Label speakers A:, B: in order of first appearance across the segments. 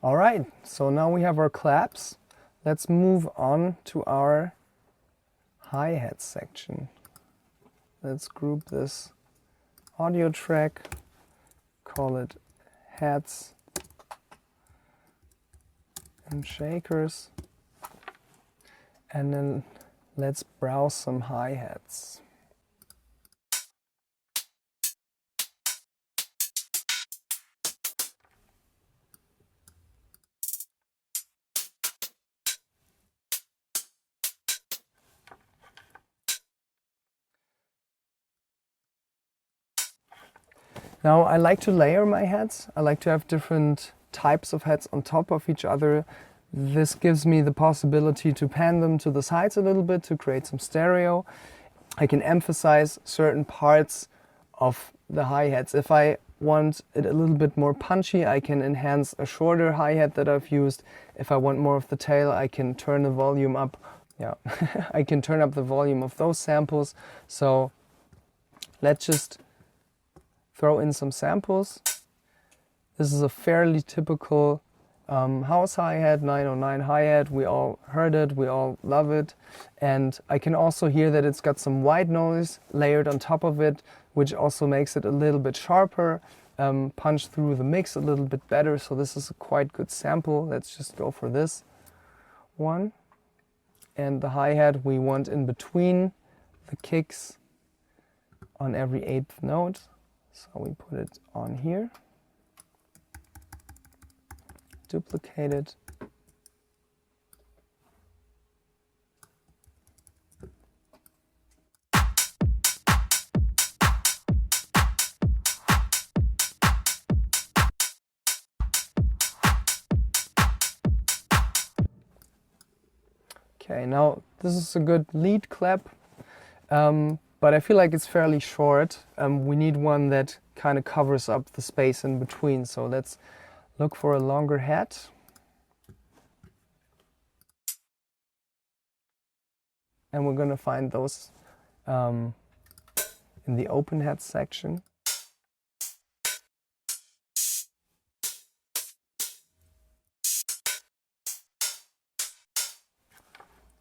A: All right, so now we have our claps. Let's move on to our hi-hat section. Let's group this audio track, call it hats and shakers, and then let's browse some hi-hats. Now I like to layer my hats. I like to have different types of hats on top of each other. This gives me the possibility to pan them to the sides a little bit to create some stereo. I can emphasize certain parts of the hi-hats. If I want it a little bit more punchy, I can enhance a shorter hi-hat that I've used. If I want more of the tail, I can turn the volume up. Yeah, I can turn up the volume of those samples. So let's just throw in some samples. This is a fairly typical house hi-hat, 909 hi-hat. We all heard it, we all love it. And I can also hear that it's got some white noise layered on top of it, which also makes it a little bit sharper, punch through the mix a little bit better. So this is a quite good sample. Let's just go for this one. And the hi-hat we want in between the kicks on every 8th note. So we put it on here, duplicate it, okay, now this is a good lead clap, but I feel like it's fairly short. We need one that kind of covers up the space in between. So let's look for a longer hat. And we're going to find those in the open hat section.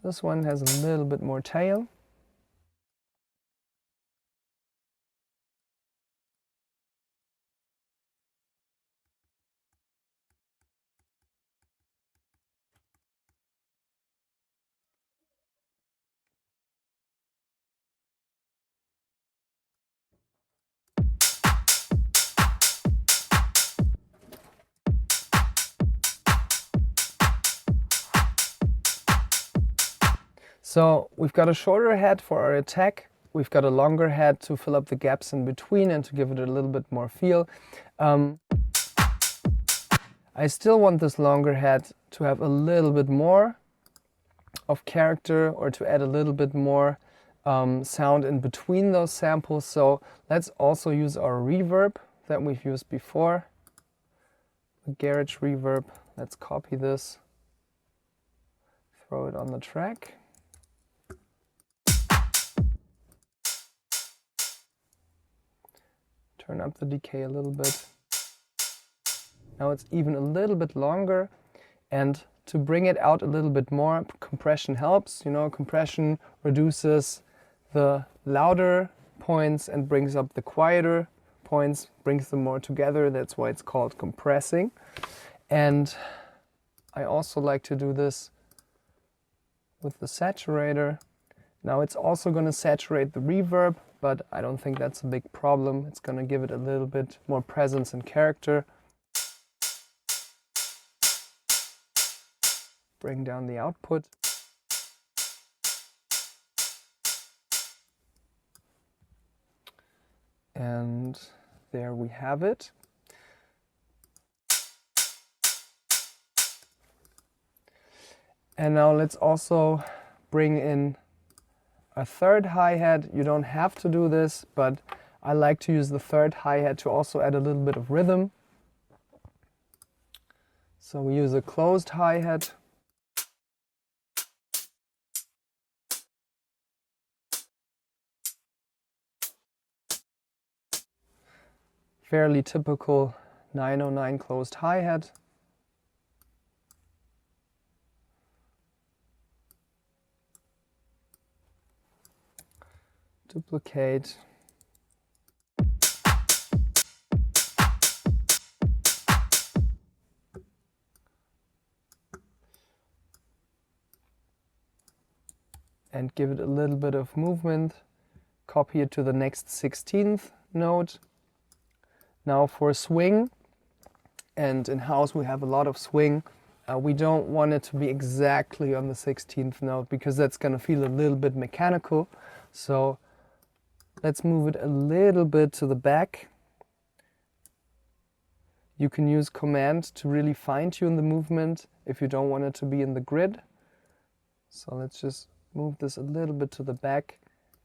A: This one has a little bit more tail. So we've got a shorter head for our attack. We've got a longer head to fill up the gaps in between and to give it a little bit more feel. I still want this longer head to have a little bit more of character, or to add a little bit more sound in between those samples. So let's also use our reverb that we've used before, the garage reverb. Let's copy this, throw it on the track. Turn up the decay a little bit. Now it's even a little bit longer, and to bring it out a little bit more, compression helps. You know, compression reduces the louder points and brings up the quieter points, brings them more together. That's why it's called compressing. And I also like to do this with the saturator. Now it's also going to saturate the reverb, but I don't think that's a big problem. It's going to give it a little bit more presence and character. Bring down the output. And there we have it. And now let's also bring in a third hi-hat. You don't have to do this, but I like to use the third hi-hat to also add a little bit of rhythm. So we use a closed hi-hat. Fairly typical 909 closed hi-hat. Duplicate. And give it a little bit of movement. Copy it to the next 16th note. Now for swing, and in house we have a lot of swing. We don't want it to be exactly on the 16th note because that's going to feel a little bit mechanical. So let's move it a little bit to the back. You can use Command to really fine-tune the movement if you don't want it to be in the grid. So let's just move this a little bit to the back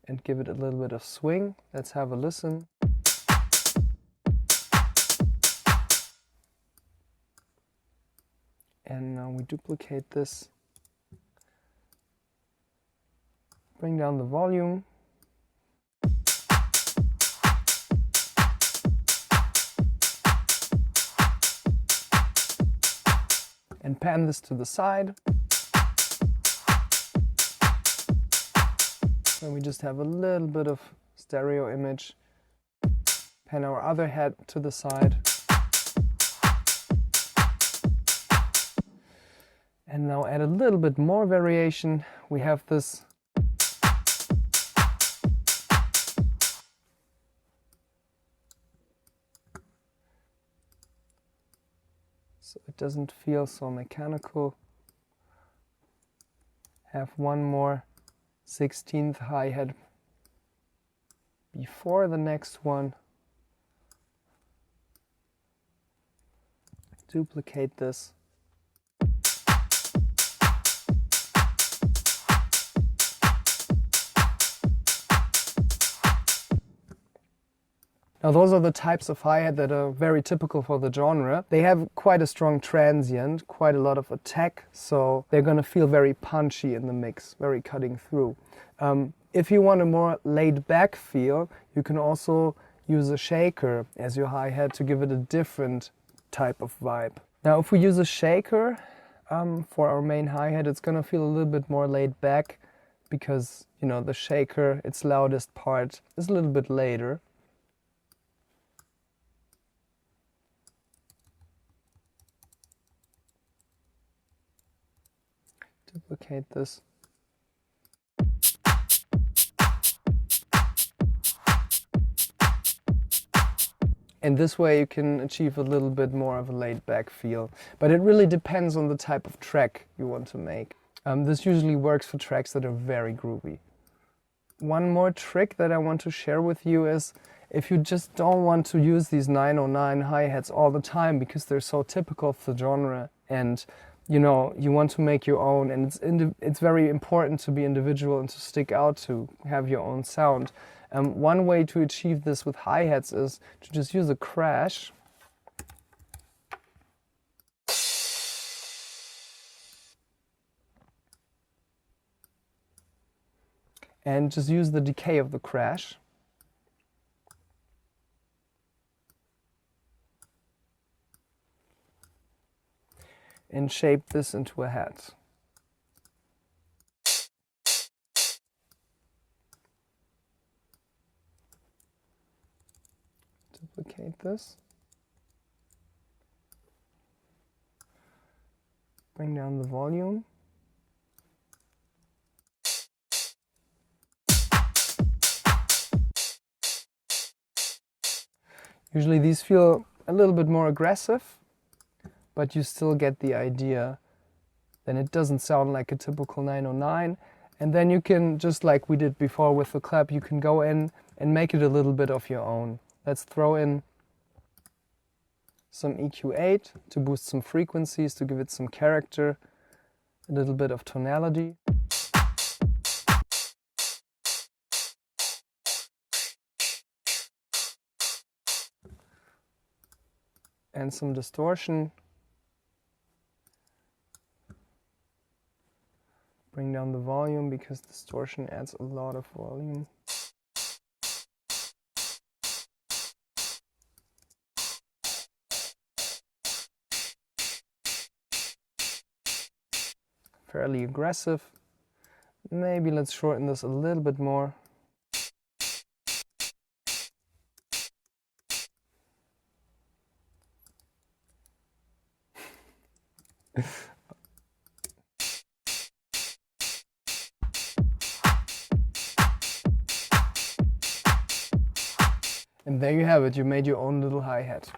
A: and give it a little bit of swing. Let's have a listen. And now we duplicate this. Bring down the volume. And pan this to the side. Then we just have a little bit of stereo image. Pan our other head to the side. And now add a little bit more variation. We have this so it doesn't feel so mechanical. Have one more 16th hi-hat before the next one. Duplicate this. Now those are the types of hi-hat that are very typical for the genre. They have quite a strong transient, quite a lot of attack, so they're going to feel very punchy in the mix, very cutting through. If you want a more laid-back feel, you can also use a shaker as your hi-hat to give it a different type of vibe. Now if we use a shaker for our main hi-hat, it's going to feel a little bit more laid back because, you know, the shaker, its loudest part, is a little bit later. Duplicate this. And this way you can achieve a little bit more of a laid-back feel. But it really depends on the type of track you want to make. This usually works for tracks that are very groovy. One more trick that I want to share with you is if you just don't want to use these 909 hi-hats all the time because they're so typical of the genre, and you know, you want to make your own, and it's very important to be individual and to stick out, to have your own sound. One way to achieve this with hi-hats is to just use a crash. And just use the decay of the crash. And shape this into a hat. Duplicate this. Bring down the volume. Usually these feel a little bit more aggressive, but you still get the idea. Then it doesn't sound like a typical 909. And then you can, just like we did before with the clap, you can go in and make it a little bit of your own. Let's throw in some EQ8 to boost some frequencies, to give it some character, a little bit of tonality. And some distortion. Bring down the volume because distortion adds a lot of volume. Fairly aggressive. Maybe let's shorten this a little bit more. And there you have it, you made your own little hi-hat.